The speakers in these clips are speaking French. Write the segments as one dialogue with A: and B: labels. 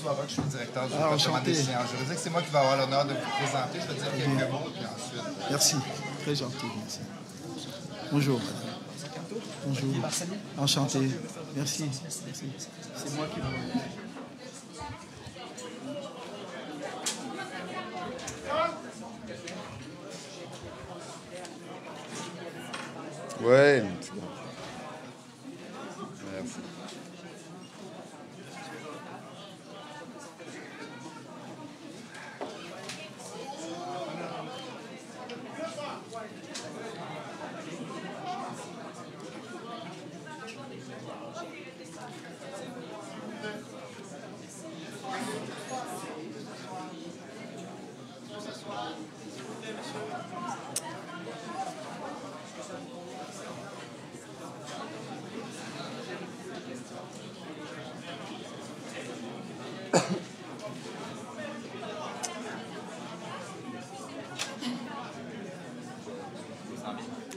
A: François Roch, je suis le directeur du département des sciences juridiques. C'est moi qui vais avoir l'honneur de vous présenter. Je vais dire quelques mots, puis ensuite...
B: Merci. Très gentil, merci. Bonjour, madame. Bonjour. Enchanté. Merci. C'est moi qui vous...
C: Oui, merci.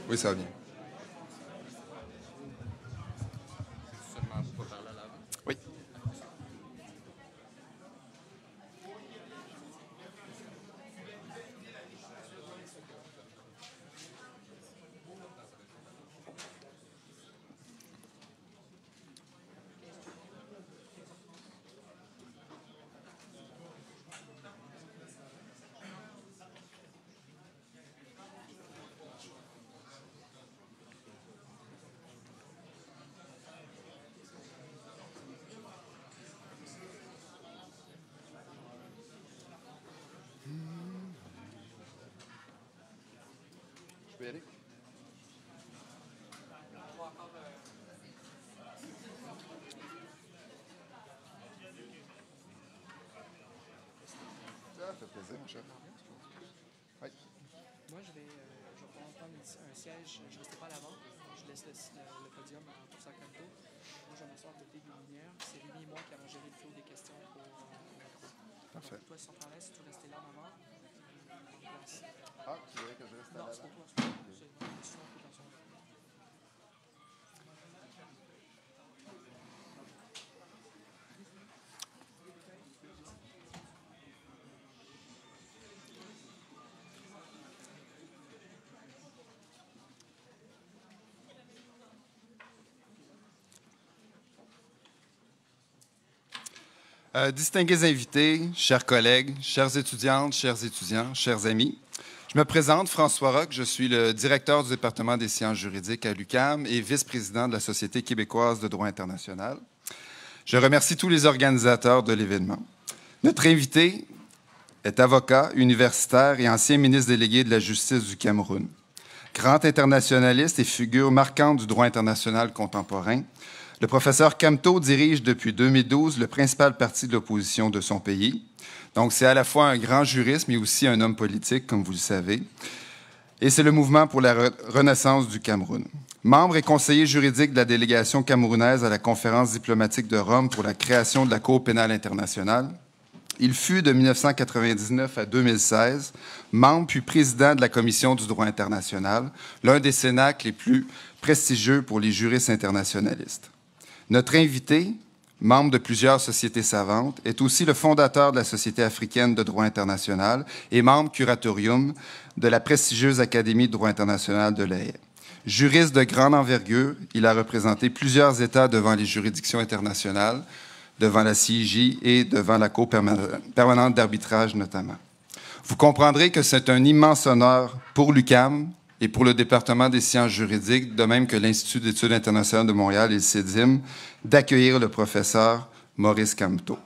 C: Oui, ça va bien. Oui. Je peux y aller? Ça fait plaisir, mon cher. Oui.
D: Moi, je vais pouvoir prendre un siège. Je ne resterai pas à l'avant. Je laisse le podium à professeur Camteau. Moi, je vais m'asseoir à côté des lumières. C'est Rémi et moi qui avons géré le flot des questions pour
C: Parfait.
D: toi, si on travaille, si tu veux rester là, maman.
C: Ah, tu voudrais que je reste à
D: Non,
C: l'avant?
D: c'est pour toi. C'est pour toi. Sinon, on peut t'en sortir.
C: Distingués invités, chers collègues, chères étudiantes, chers étudiants, chers amis, je me présente, François Roch, je suis le directeur du département des sciences juridiques à l'UQAM et vice-président de la Société québécoise de droit international. Je remercie tous les organisateurs de l'événement. Notre invité est avocat, universitaire et ancien ministre délégué de la Justice du Cameroun. Grand internationaliste et figure marquante du droit international contemporain, le professeur Camteau dirige depuis 2012 le principal parti de l'opposition de son pays. Donc, c'est à la fois un grand juriste, mais aussi un homme politique, comme vous le savez. Et c'est le mouvement pour la renaissance du Cameroun. Membre et conseiller juridique de la délégation camerounaise à la conférence diplomatique de Rome pour la création de la Cour pénale internationale, il fut de 1999 à 2016 membre puis président de la Commission du droit international, l'un des cénacles les plus prestigieux pour les juristes internationalistes. Notre invité, membre de plusieurs sociétés savantes, est aussi le fondateur de la Société africaine de droit international et membre curatorium de la prestigieuse Académie de droit international de La Haye. Juriste de grande envergure, il a représenté plusieurs États devant les juridictions internationales, devant la CIJ et devant la Cour permanente d'arbitrage notamment. Vous comprendrez que c'est un immense honneur pour l'UQAM et pour le département des sciences juridiques, de même que l'Institut d'études internationales de Montréal et le CEDIM, d'accueillir le professeur Maurice Camteau.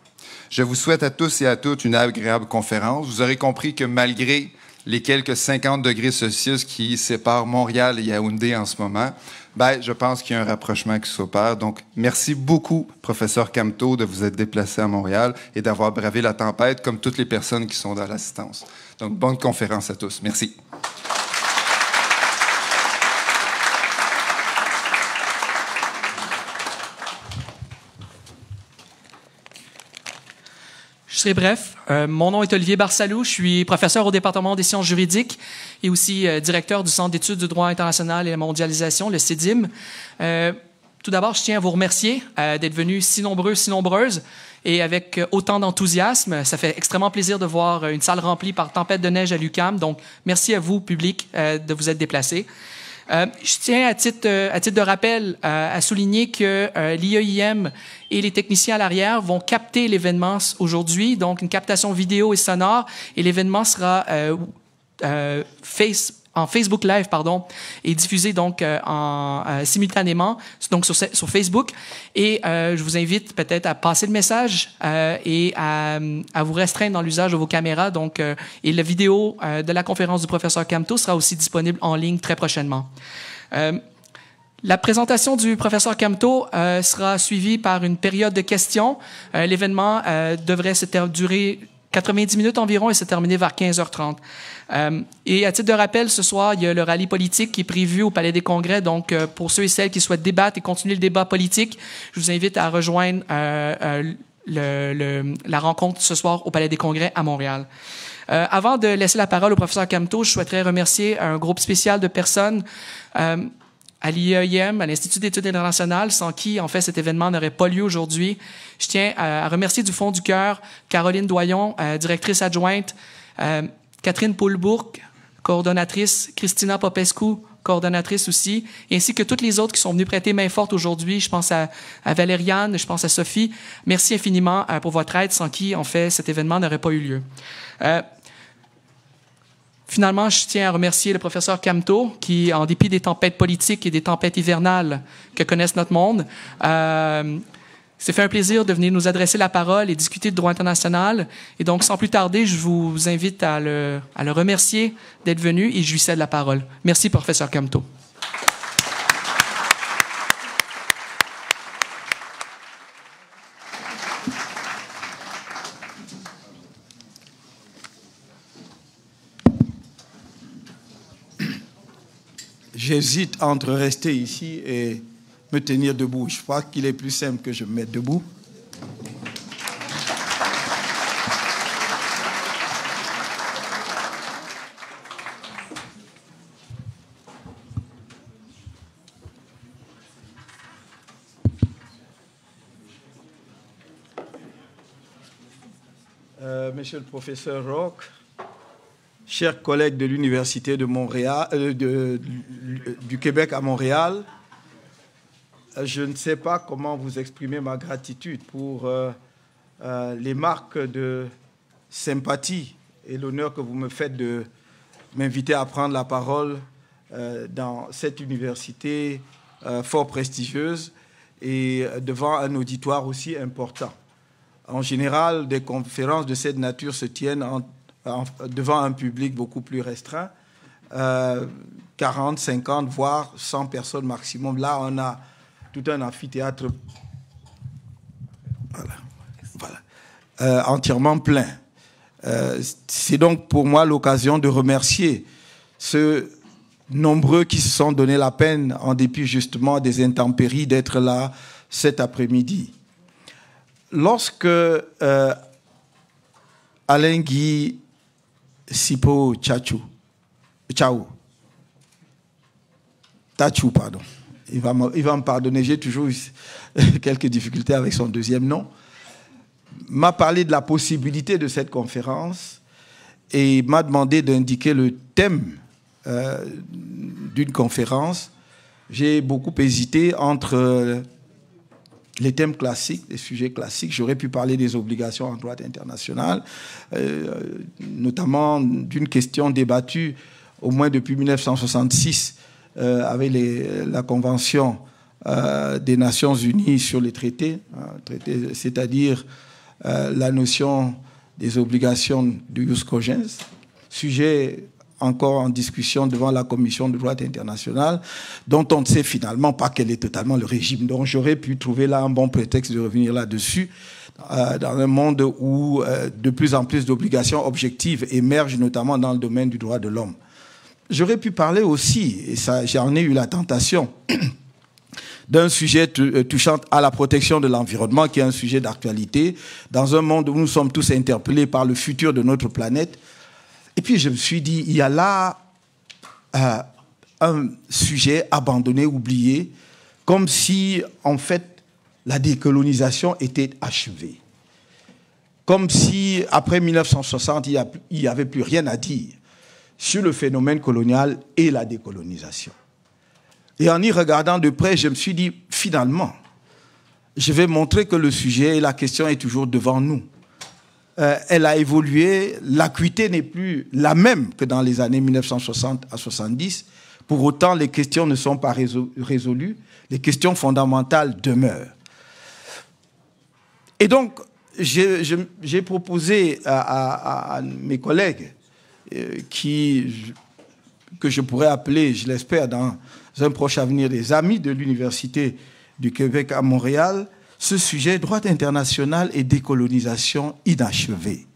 C: Je vous souhaite à tous et à toutes une agréable conférence. Vous aurez compris que malgré les quelques 50 degrés Celsius qui séparent Montréal et Yaoundé en ce moment, je pense qu'il y a un rapprochement qui s'opère. Donc, merci beaucoup, professeur Camteau, de vous être déplacé à Montréal et d'avoir bravé la tempête, comme toutes les personnes qui sont dans l'assistance. Donc, bonne conférence à tous. Merci.
D: Je serai bref. Mon nom est Olivier Barsalou. Je suis professeur au département des sciences juridiques et aussi directeur du Centre d'études du droit international et la mondialisation, le CEDIM. Tout d'abord, je tiens à vous remercier d'être venus si nombreux, si nombreuses, et avec autant d'enthousiasme. Ça fait extrêmement plaisir de voir une salle remplie par tempête de neige à l'UQAM. Donc, merci à vous, public, de vous être déplacés. Je tiens, à titre de rappel, à souligner que l'IEIM et les techniciens à l'arrière vont capter l'événement aujourd'hui, donc une captation vidéo et sonore, et l'événement sera en Facebook Live, et diffusé donc simultanément donc sur Facebook. Et je vous invite peut-être à passer le message et à vous restreindre dans l'usage de vos caméras. Donc, et la vidéo de la conférence du professeur Camteau sera aussi disponible en ligne très prochainement. La présentation du professeur Camteau sera suivie par une période de questions. L'événement devrait durer 90 minutes environ et se terminer vers 15h30. Et à titre de rappel, ce soir, il y a le rallye politique qui est prévu au Palais des Congrès. Donc, pour ceux et celles qui souhaitent débattre et continuer le débat politique, je vous invite à rejoindre la rencontre ce soir au Palais des Congrès à Montréal. Avant de laisser la parole au professeur Camteau, je souhaiterais remercier un groupe spécial de personnes à l'IEIM, à l'Institut d'études internationales, sans qui, en fait, cet événement n'aurait pas lieu aujourd'hui. Je tiens à remercier du fond du cœur Caroline Doyon, directrice adjointe, Catherine Poulbourg, coordonnatrice, Christina Popescu, coordonnatrice aussi, ainsi que toutes les autres qui sont venues prêter main forte aujourd'hui. Je pense à Valériane, je pense à Sophie. Merci infiniment pour votre aide, sans qui, en fait, cet événement n'aurait pas eu lieu. Finalement, je tiens à remercier le professeur Camteau, qui, en dépit des tempêtes politiques et des tempêtes hivernales que connaissent notre monde, c'est fait un plaisir de venir nous adresser la parole et discuter de droit international. Et donc, sans plus tarder, je vous invite à le remercier d'être venu et je lui cède la parole. Merci, professeur Camteau.
B: J'hésite entre rester ici et me tenir debout. Je crois qu'il est plus simple que je me mette debout. Monsieur le professeur Roch, chers collègues de l'Université de Montréal, du Québec à Montréal, je ne sais pas comment vous exprimer ma gratitude pour les marques de sympathie et l'honneur que vous me faites de m'inviter à prendre la parole dans cette université fort prestigieuse et devant un auditoire aussi important. En général, des conférences de cette nature se tiennent devant un public beaucoup plus restreint, 40, 50, voire 100 personnes maximum. Là, on a tout un amphithéâtre entièrement plein. C'est donc pour moi l'occasion de remercier ceux nombreux qui se sont donné la peine, en dépit justement des intempéries, d'être là cet après-midi. Lorsque Alain Guy Sipo Tachou, pardon. Il va me pardonner, j'ai toujours eu quelques difficultés avec son deuxième nom, m'a parlé de la possibilité de cette conférence et m'a demandé d'indiquer le thème d'une conférence. J'ai beaucoup hésité entre les thèmes classiques, les sujets classiques. J'aurais pu parler des obligations en droit international, notamment d'une question débattue au moins depuis 1966 avec la Convention des Nations Unies sur les traités, c'est-à-dire la notion des obligations de jus cogens, sujet encore en discussion devant la Commission de droit international, dont on ne sait finalement pas quel est totalement le régime. Donc j'aurais pu trouver là un bon prétexte de revenir là-dessus, dans un monde où de plus en plus d'obligations objectives émergent, notamment dans le domaine du droit de l'homme. J'aurais pu parler aussi, et ça, j'en ai eu la tentation, d'un sujet touchant à la protection de l'environnement, qui est un sujet d'actualité, dans un monde où nous sommes tous interpellés par le futur de notre planète. Et puis je me suis dit, il y a là un sujet abandonné, oublié, comme si, en fait, la décolonisation était achevée. Comme si, après 1960, il n'y avait plus rien à dire sur le phénomène colonial et la décolonisation. Et en y regardant de près, je me suis dit, finalement, je vais montrer que le sujet et la question est toujours devant nous. Elle a évolué, l'acuité n'est plus la même que dans les années 1960 à 70. Pour autant, les questions ne sont pas résolues, les questions fondamentales demeurent. Et donc, j'ai proposé à mes collègues que je pourrais appeler, je l'espère, dans un proche avenir, des amis de l'Université du Québec à Montréal, ce sujet, droit international et décolonisation inachevé.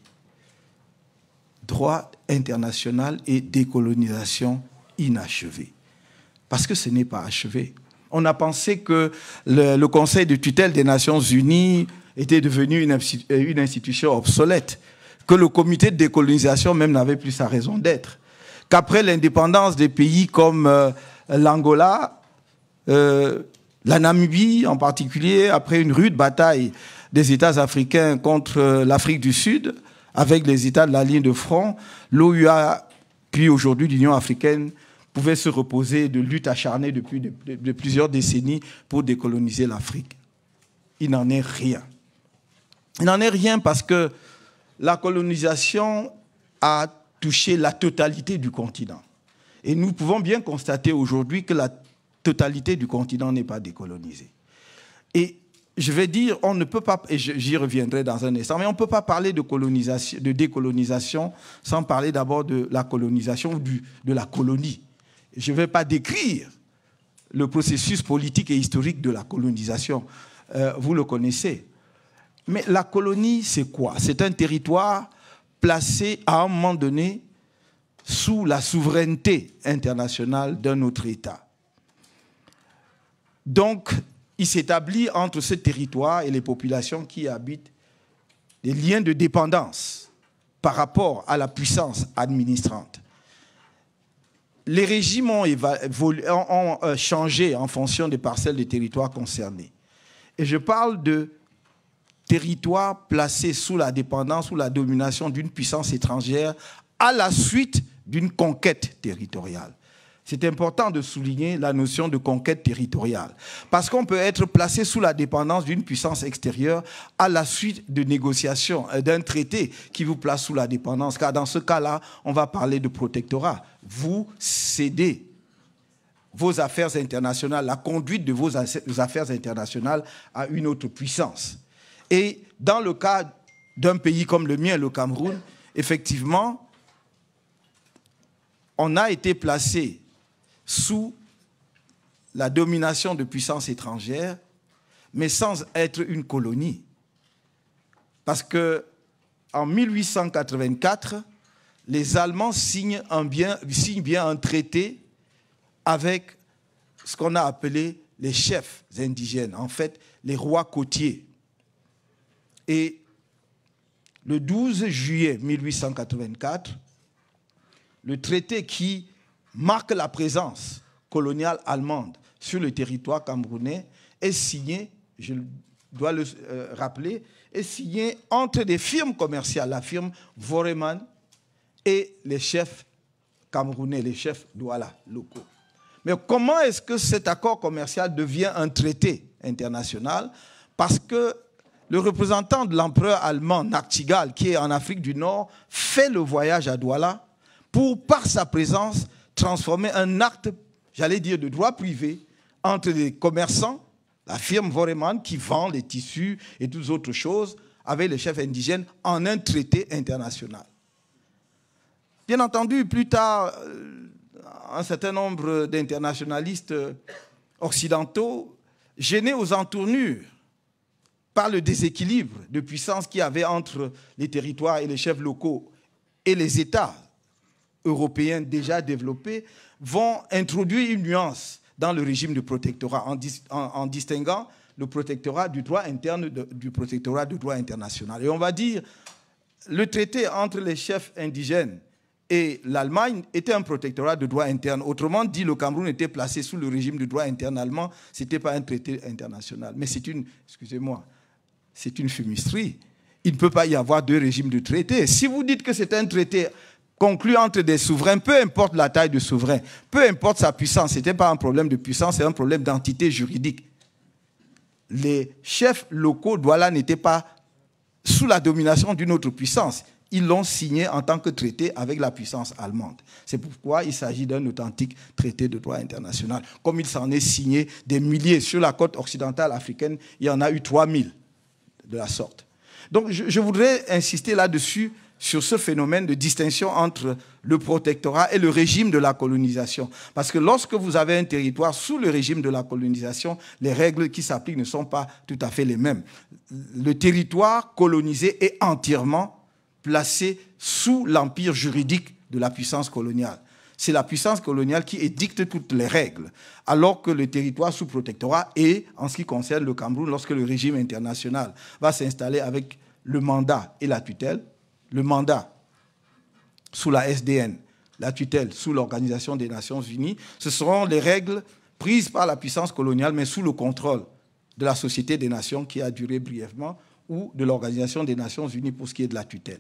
B: Droit international et décolonisation inachevé. Parce que ce n'est pas achevé. On a pensé que le Conseil de tutelle des Nations Unies était devenu une institution obsolète, que le comité de décolonisation même n'avait plus sa raison d'être, qu'après l'indépendance des pays comme l'Angola, la Namibie en particulier, après une rude bataille des États africains contre l'Afrique du Sud, avec les États de la ligne de front, l'OUA, puis aujourd'hui l'Union africaine, pouvait se reposer de luttes acharnées depuis de plusieurs décennies pour décoloniser l'Afrique. Il n'en est rien. Il n'en est rien parce que la colonisation a touché la totalité du continent. Et nous pouvons bien constater aujourd'hui que la totalité du continent n'est pas décolonisée. Et je vais dire, on ne peut pas, et j'y reviendrai dans un instant, mais on ne peut pas parler de décolonisation sans parler d'abord de la colonisation ou de la colonie. Je ne vais pas décrire le processus politique et historique de la colonisation. Vous le connaissez. Mais la colonie, c'est quoi? C'est un territoire placé à un moment donné sous la souveraineté internationale d'un autre État. Donc, il s'établit entre ce territoire et les populations qui y habitent des liens de dépendance par rapport à la puissance administrante. Les régimes ont changé en fonction des parcelles des territoires concernés. Et je parle de territoires placés sous la dépendance, sous la domination d'une puissance étrangère à la suite d'une conquête territoriale. C'est important de souligner la notion de conquête territoriale. Parce qu'on peut être placé sous la dépendance d'une puissance extérieure à la suite de négociations, d'un traité qui vous place sous la dépendance. Car dans ce cas-là, on va parler de protectorat. Vous cédez vos affaires internationales, la conduite de vos affaires internationales à une autre puissance. Et dans le cas d'un pays comme le mien, le Cameroun, effectivement, on a été placé sous la domination de puissances étrangères, mais sans être une colonie. Parce qu'en 1884, les Allemands signent bien un traité avec ce qu'on a appelé les chefs indigènes, en fait, les rois côtiers. Et le 12 juillet 1884, le traité qui marque la présence coloniale allemande sur le territoire camerounais est signé, je dois le rappeler, est signé entre des firmes commerciales, la firme Voreman et les chefs camerounais, les chefs Douala locaux. Mais comment est-ce que cet accord commercial devient un traité international? Parce que le représentant de l'empereur allemand, Nachtigal, qui est en Afrique du Nord, fait le voyage à Douala pour, par sa présence, transformer un acte, j'allais dire, de droit privé entre les commerçants, la firme Voreman qui vend les tissus et toutes autres choses, avec les chefs indigènes, en un traité international. Bien entendu, plus tard, un certain nombre d'internationalistes occidentaux, gênés aux entournures par le déséquilibre de puissance qu'il y avait entre les territoires et les chefs locaux et les États européens déjà développés, vont introduire une nuance dans le régime de protectorat en distinguant le protectorat du droit interne du protectorat du droit international. Et on va dire, le traité entre les chefs indigènes et l'Allemagne était un protectorat de droit interne. Autrement dit, le Cameroun était placé sous le régime de droit interne allemand. Ce n'était pas un traité international. Mais c'est une, excusez-moi, c'est une fumisterie. Il ne peut pas y avoir deux régimes de traité. Si vous dites que c'est un traité conclu entre des souverains, peu importe la taille du souverain, peu importe sa puissance, ce n'était pas un problème de puissance, c'est un problème d'entité juridique. Les chefs locaux Douala n'étaient pas sous la domination d'une autre puissance. Ils l'ont signé en tant que traité avec la puissance allemande. C'est pourquoi il s'agit d'un authentique traité de droit international. Comme il s'en est signé des milliers sur la côte occidentale africaine, il y en a eu 3000 de la sorte. Donc je voudrais insister là-dessus, sur ce phénomène de distinction entre le protectorat et le régime de la colonisation. Parce que lorsque vous avez un territoire sous le régime de la colonisation, les règles qui s'appliquent ne sont pas tout à fait les mêmes. Le territoire colonisé est entièrement placé sous l'empire juridique de la puissance coloniale. C'est la puissance coloniale qui édicte toutes les règles, alors que le territoire sous protectorat est, en ce qui concerne le Cameroun, lorsque le régime international va s'installer avec le mandat et la tutelle, le mandat sous la SDN, la tutelle sous l'Organisation des Nations Unies, ce seront les règles prises par la puissance coloniale, mais sous le contrôle de la Société des Nations qui a duré brièvement, ou de l'Organisation des Nations Unies pour ce qui est de la tutelle.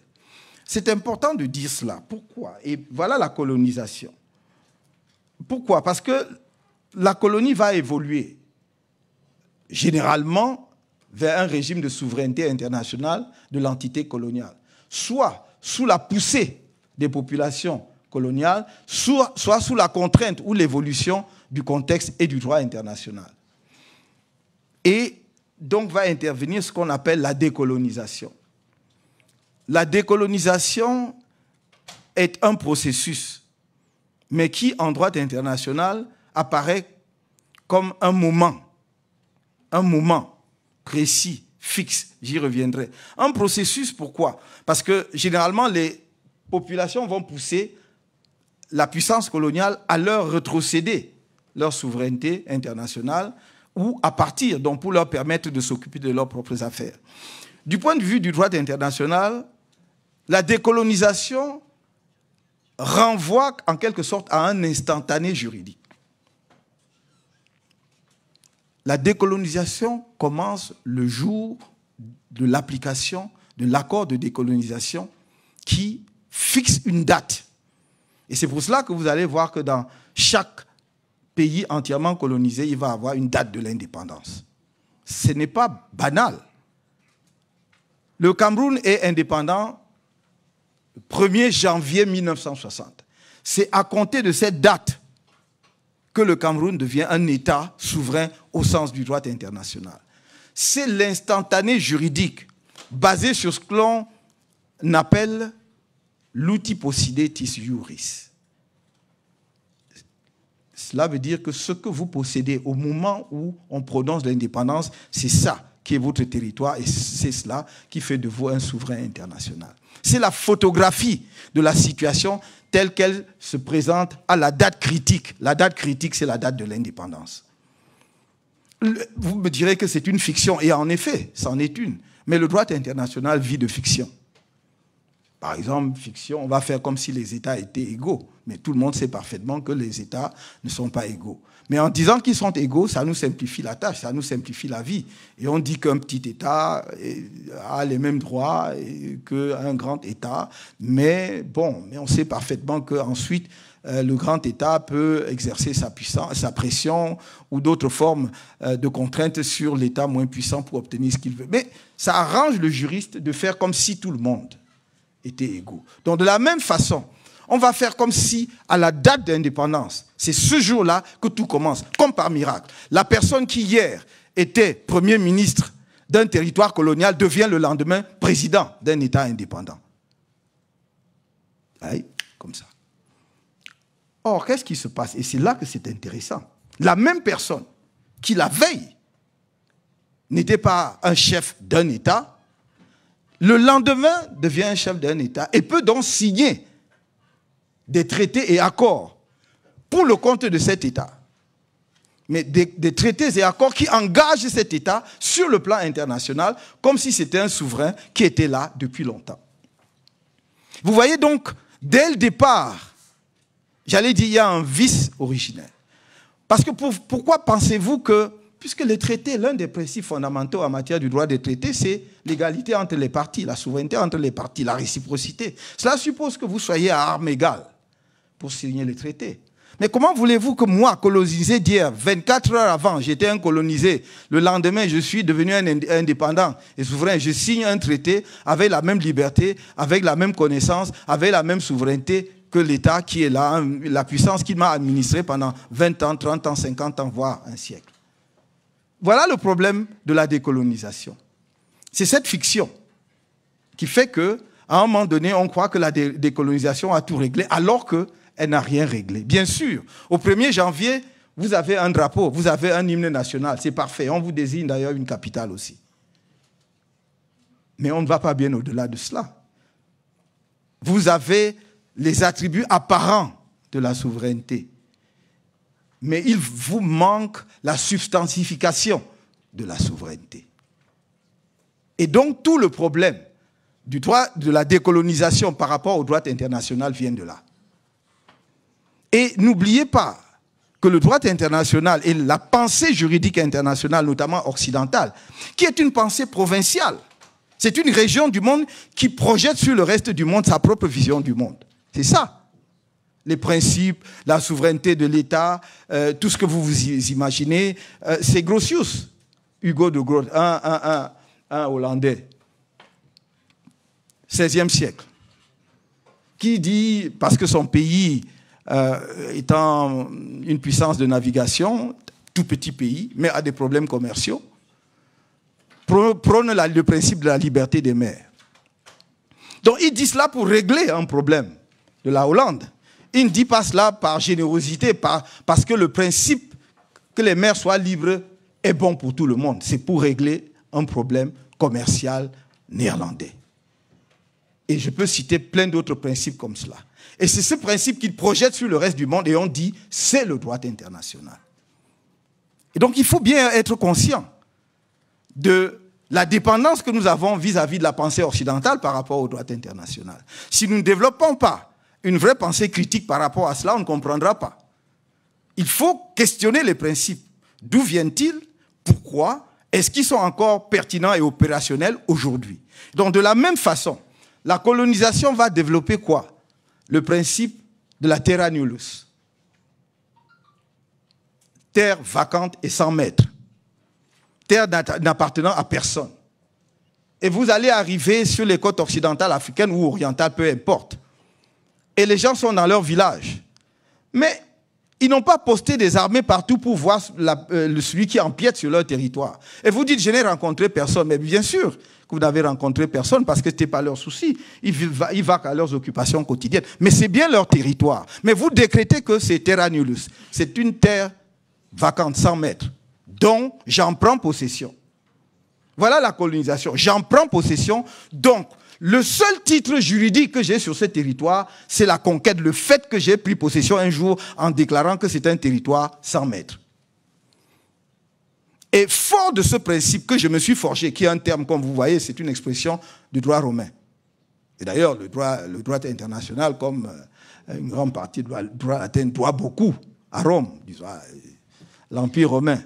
B: C'est important de dire cela. Pourquoi? Et voilà la colonisation. Pourquoi? Parce que la colonie va évoluer généralement vers un régime de souveraineté internationale de l'entité coloniale, soit sous la poussée des populations coloniales, soit sous la contrainte ou l'évolution du contexte et du droit international. Et donc va intervenir ce qu'on appelle la décolonisation. La décolonisation est un processus, mais qui, en droit international, apparaît comme un moment précis, fixe, j'y reviendrai. Un processus, pourquoi? Parce que généralement, les populations vont pousser la puissance coloniale à leur rétrocéder leur souveraineté internationale ou à partir, donc pour leur permettre de s'occuper de leurs propres affaires. Du point de vue du droit international, la décolonisation renvoie en quelque sorte à un instantané juridique. La décolonisation commence le jour de l'application de l'accord de décolonisation qui fixe une date. Et c'est pour cela que vous allez voir que dans chaque pays entièrement colonisé, il va avoir une date de l'indépendance. Ce n'est pas banal. Le Cameroun est indépendant le 1er janvier 1960. C'est à compter de cette date que le Cameroun devient un État souverain au sens du droit international. C'est l'instantané juridique basé sur ce que l'on appelle l'uti possidetis iuris. Cela veut dire que ce que vous possédez au moment où on prononce l'indépendance, c'est ça qui est votre territoire et c'est cela qui fait de vous un souverain international. C'est la photographie de la situation telle qu'elle se présente à la date critique. La date critique, c'est la date de l'indépendance. Vous me direz que c'est une fiction, et en effet, c'en est une. Mais le droit international vit de fiction. Par exemple, fiction, on va faire comme si les États étaient égaux. Mais tout le monde sait parfaitement que les États ne sont pas égaux. Mais en disant qu'ils sont égaux, ça nous simplifie la tâche, ça nous simplifie la vie. Et on dit qu'un petit État a les mêmes droits qu'un grand État. Mais bon, mais on sait parfaitement qu'ensuite, le grand État peut exercer sa puissance, sa pression ou d'autres formes de contraintes sur l'État moins puissant pour obtenir ce qu'il veut. Mais ça arrange le juriste de faire comme si tout le monde étaient égaux. Donc de la même façon, on va faire comme si, à la date d'indépendance, c'est ce jour-là que tout commence, comme par miracle. La personne qui hier était Premier ministre d'un territoire colonial devient le lendemain président d'un État indépendant. Aïe, comme ça. Or, qu'est-ce qui se passe? Et c'est là que c'est intéressant. La même personne qui, la veille, n'était pas un chef d'un État, le lendemain devient un chef d'un État et peut donc signer des traités et accords pour le compte de cet État. Mais des traités et accords qui engagent cet État sur le plan international comme si c'était un souverain qui était là depuis longtemps. Vous voyez donc, dès le départ, j'allais dire, il y a un vice originel. Parce que pourquoi pensez-vous que, puisque les traités, l'un des principes fondamentaux en matière du droit des traités, c'est l'égalité entre les parties, la souveraineté entre les parties, la réciprocité. Cela suppose que vous soyez à armes égales pour signer les traités. Mais comment voulez-vous que moi, colonisé d'hier, 24 heures avant, j'étais un colonisé, le lendemain, je suis devenu un indépendant et souverain, je signe un traité avec la même liberté, avec la même connaissance, avec la même souveraineté que l'État qui est là, la puissance qui m'a administré pendant 20 ans, 30 ans, 50 ans, voire un siècle. Voilà le problème de la décolonisation. C'est cette fiction qui fait qu'à un moment donné, on croit que la décolonisation a tout réglé, alors qu'elle n'a rien réglé. Bien sûr, au 1er janvier, vous avez un drapeau, vous avez un hymne national, c'est parfait. On vous désigne d'ailleurs une capitale aussi. Mais on ne va pas bien au-delà de cela. Vous avez les attributs apparents de la souveraineté. Mais il vous manque la substantification de la souveraineté. Et donc tout le problème du droit de la décolonisation par rapport au droit international vient de là. Et n'oubliez pas que le droit international et la pensée juridique internationale, notamment occidentale, qui est une pensée provinciale, c'est une région du monde qui projette sur le reste du monde sa propre vision du monde. C'est ça. Les principes, la souveraineté de l'État, tout ce que vous vous imaginez, c'est Grotius, Hugo de Groot, un Hollandais, 16e siècle, qui dit, parce que son pays étant une puissance de navigation, tout petit pays, mais a des problèmes commerciaux, prône le principe de la liberté des mers. Donc il dit cela pour régler un problème de la Hollande. Il ne dit pas cela par générosité, parce que le principe que les mers soient libres est bon pour tout le monde. C'est pour régler un problème commercial néerlandais. Et je peux citer plein d'autres principes comme cela. Et c'est ce principe qu'il projette sur le reste du monde et on dit c'est le droit international. Et donc il faut bien être conscient de la dépendance que nous avons vis-à-vis de la pensée occidentale par rapport au droit international. Si nous ne développons pas une vraie pensée critique par rapport à cela, on ne comprendra pas. Il faut questionner les principes. D'où viennent-ils? Pourquoi? Est-ce qu'ils sont encore pertinents et opérationnels aujourd'hui? Donc de la même façon, la colonisation va développer quoi? Le principe de la terra nullius. Terre vacante et sans maître. Terre n'appartenant à personne. Et vous allez arriver sur les côtes occidentales africaines ou orientales, peu importe. Et les gens sont dans leur village. Mais ils n'ont pas posté des armées partout pour voir celui qui empiète sur leur territoire. Et vous dites, je n'ai rencontré personne. Mais bien sûr que vous n'avez rencontré personne parce que ce n'était pas leur souci. Ils vaquent à leurs occupations quotidiennes. Mais c'est bien leur territoire. Mais vous décrétez que c'est terra nullius. C'est une terre vacante, sans maître, dont j'en prends possession. Voilà la colonisation. J'en prends possession, donc le seul titre juridique que j'ai sur ce territoire, c'est la conquête, le fait que j'ai pris possession un jour en déclarant que c'est un territoire sans maître. Et fort de ce principe que je me suis forgé, qui est un terme, comme vous voyez, c'est une expression du droit romain. Et d'ailleurs, le droit international, comme une grande partie du droit latin, doit beaucoup à Rome, l'Empire romain.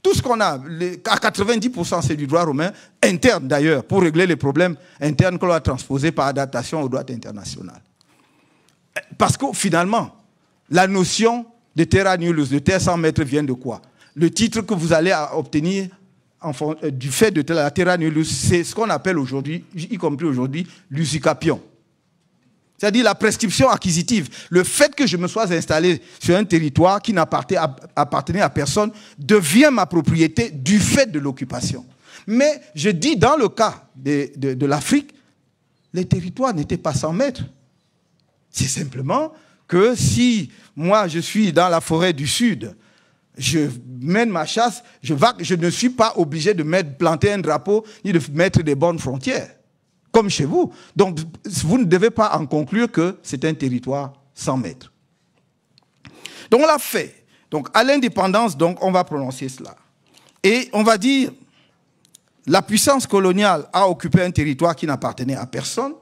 B: Tout ce qu'on a, à 90%, c'est du droit romain, interne d'ailleurs, pour régler les problèmes internes que l'on a transposés par adaptation au droit international. Parce que finalement, la notion de terra nullius, de terre sans maître, vient de quoi? Le titre que vous allez obtenir du fait de la terra nullius, c'est ce qu'on appelle aujourd'hui, y compris aujourd'hui, l'usucapion. C'est-à-dire la prescription acquisitive. Le fait que je me sois installé sur un territoire qui n'appartenait à personne devient ma propriété du fait de l'occupation. Mais je dis, dans le cas de l'Afrique, les territoires n'étaient pas sans maître. C'est simplement que si moi je suis dans la forêt du Sud, je mène ma chasse, je ne suis pas obligé de planter un drapeau ni de mettre des bornes frontières. Comme chez vous. Donc, vous ne devez pas en conclure que c'est un territoire sans maître. Donc, on l'a fait. Donc, à l'indépendance, donc, on va prononcer cela. Et on va dire, la puissance coloniale a occupé un territoire qui n'appartenait à personne.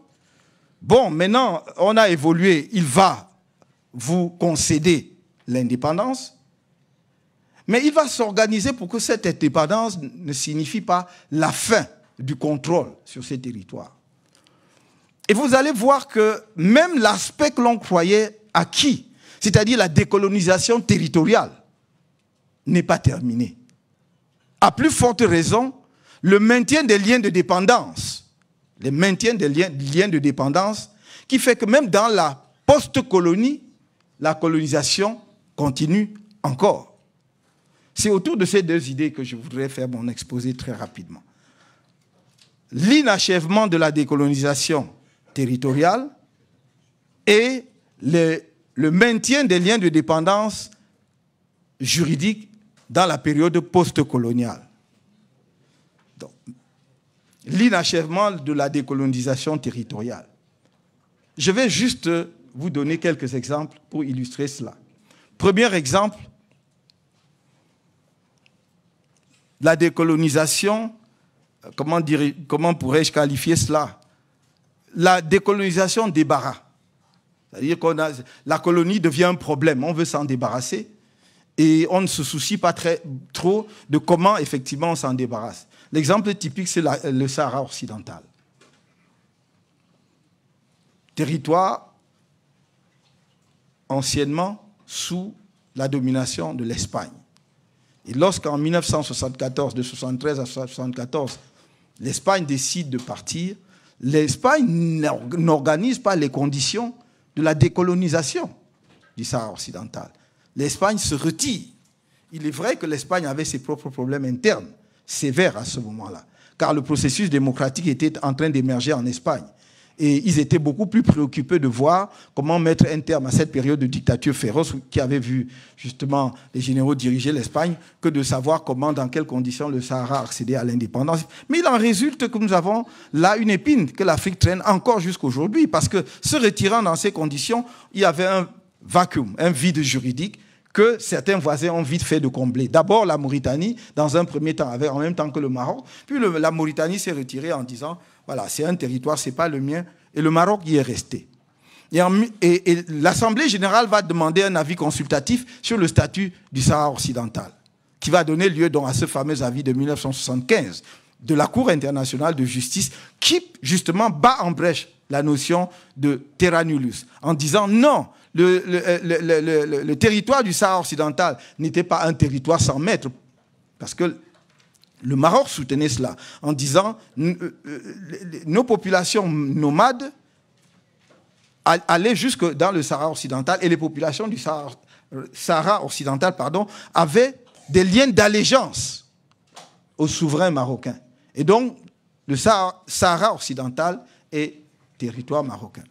B: bon, maintenant, on a évolué, il va vous concéder l'indépendance, mais il va s'organiser pour que cette indépendance ne signifie pas la fin du contrôle sur ces territoires. Et vous allez voir que même l'aspect que l'on croyait acquis, c'est-à-dire la décolonisation territoriale, n'est pas terminé. À plus forte raison, le maintien des liens de dépendance, le maintien des liens de dépendance, qui fait que même dans la post-colonie, la colonisation continue encore. C'est autour de ces deux idées que je voudrais faire mon exposé très rapidement. L'inachèvement de la décolonisation territoriale et le maintien des liens de dépendance juridique dans la période post-coloniale. L'inachèvement de la décolonisation territoriale. Je vais juste vous donner quelques exemples pour illustrer cela. Premier exemple, la décolonisation, comment pourrais-je qualifier cela? La décolonisation débarras. C'est-à-dire que la colonie devient un problème, on veut s'en débarrasser et on ne se soucie pas trop de comment effectivement on s'en débarrasse. L'exemple typique, c'est le Sahara occidental. Territoire anciennement sous la domination de l'Espagne. Et lorsqu'en 1974, de 1973 à 1974, l'Espagne décide de partir, l'Espagne n'organise pas les conditions de la décolonisation du Sahara occidental. L'Espagne se retire. Il est vrai que l'Espagne avait ses propres problèmes internes, sévères à ce moment-là, car le processus démocratique était en train d'émerger en Espagne. Et ils étaient beaucoup plus préoccupés de voir comment mettre un terme à cette période de dictature féroce qui avait vu justement les généraux diriger l'Espagne que de savoir comment, dans quelles conditions le Sahara accédait à l'indépendance. Mais il en résulte que nous avons là une épine que l'Afrique traîne encore jusqu'aujourd'hui parce que se retirant dans ces conditions, il y avait un vacuum, un vide juridique que certains voisins ont vite fait de combler. D'abord la Mauritanie, dans un premier temps, avait en même temps que le Maroc, puis la Mauritanie s'est retirée en disant voilà, c'est un territoire, ce n'est pas le mien. Et le Maroc y est resté. Et l'Assemblée générale va demander un avis consultatif sur le statut du Sahara occidental, qui va donner lieu donc à ce fameux avis de 1975 de la Cour internationale de justice, qui justement bat en brèche la notion de terra nullius, en disant non, le territoire du Sahara occidental n'était pas un territoire sans maître, parce que le Maroc soutenait cela en disant nos populations nomades allaient jusque dans le Sahara occidental et les populations du Sahara occidental avaient des liens d'allégeance au souverain marocain. Et donc, le Sahara occidental est territoire marocain.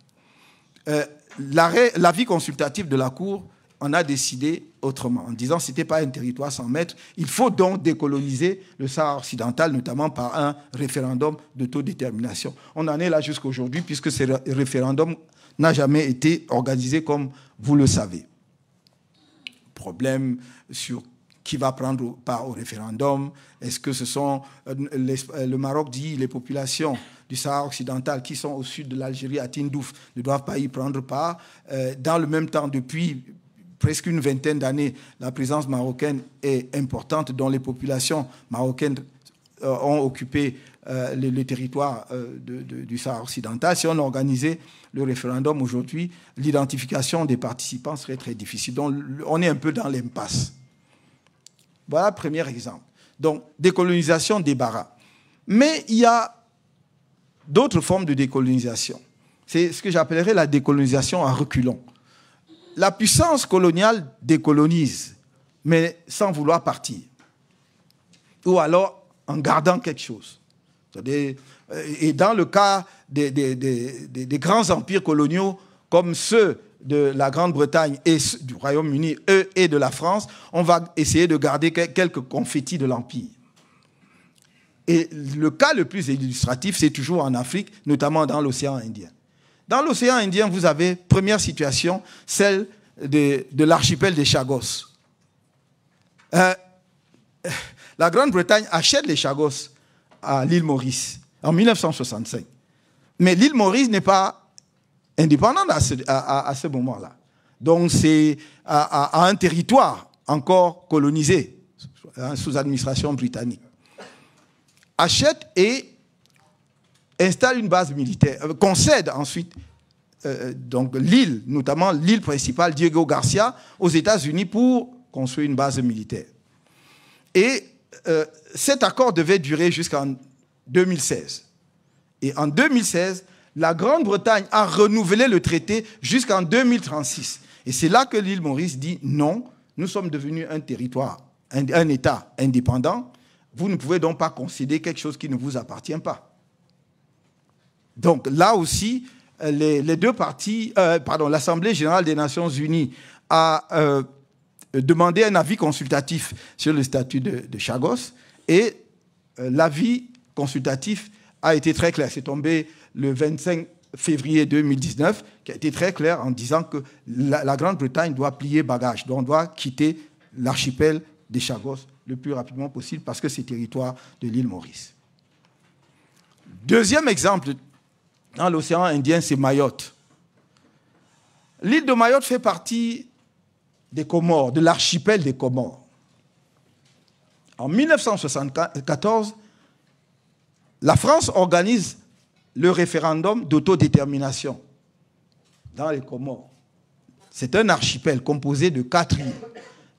B: L'avis consultatif de la Cour en a décidé autrement, en disant que ce n'était pas un territoire sans maître. Il faut donc décoloniser le Sahara occidental, notamment par un référendum d'autodétermination. On en est là jusqu'aujourd'hui, puisque ce référendum n'a jamais été organisé, comme vous le savez. Problème sur qui va prendre part au référendum. Est-ce que ce sont... le Maroc dit les populations du Sahara occidental qui sont au sud de l'Algérie, à Tindouf, ne doivent pas y prendre part. Dans le même temps, depuis presque une vingtaine d'années, la présence marocaine est importante, dont les populations marocaines ont occupé le territoire du Sahara occidental. Si on organisait le référendum aujourd'hui, l'identification des participants serait très difficile. Donc on est un peu dans l'impasse. Voilà le premier exemple. Donc, décolonisation, débarras. Mais il y a d'autres formes de décolonisation. C'est ce que j'appellerais la décolonisation à reculons. La puissance coloniale décolonise, mais sans vouloir partir. Ou alors en gardant quelque chose. Et dans le cas des grands empires coloniaux, comme ceux de la Grande-Bretagne et du Royaume-Uni et de la France, on va essayer de garder quelques confettis de l'Empire. Et le cas le plus illustratif, c'est toujours en Afrique, notamment dans l'océan Indien. Dans l'océan Indien, vous avez, première situation, celle de l'archipel des Chagos. La Grande-Bretagne achète les Chagos à l'île Maurice en 1965. Mais l'île Maurice n'est pas indépendante à ce moment-là. Donc c'est à un territoire encore colonisé, sous administration britannique. Achète et installe une base militaire, concède ensuite donc l'île, notamment l'île principale, Diego Garcia, aux États-Unis pour construire une base militaire. Et cet accord devait durer jusqu'en 2016. Et en 2016, la Grande-Bretagne a renouvelé le traité jusqu'en 2036. Et c'est là que l'île Maurice dit non, nous sommes devenus un territoire, un État indépendant. Vous ne pouvez donc pas concéder quelque chose qui ne vous appartient pas. Donc là aussi, les deux parties, l'Assemblée générale des Nations unies a demandé un avis consultatif sur le statut de Chagos et l'avis consultatif a été très clair. C'est tombé le 25 février 2019, qui a été très clair en disant que la Grande-Bretagne doit plier bagage, donc on doit quitter l'archipel des Chagos le plus rapidement possible parce que c'est territoire de l'île Maurice. Deuxième exemple, dans l'océan Indien, c'est Mayotte. L'île de Mayotte fait partie des Comores, de l'archipel des Comores. En 1974, la France organise le référendum d'autodétermination dans les Comores. C'est un archipel composé de 4 îles.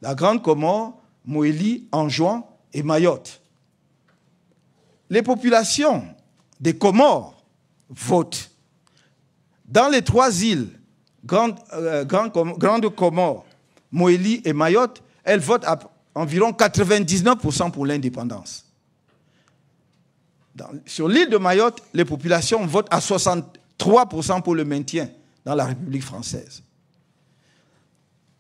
B: La Grande Comore, Moélie, Anjouan et Mayotte. Les populations des Comores votent. Dans les 3 îles, Grande Comore, Moélie et Mayotte, elles votent à environ 99% pour l'indépendance. Sur l'île de Mayotte, les populations votent à 63% pour le maintien dans la République française.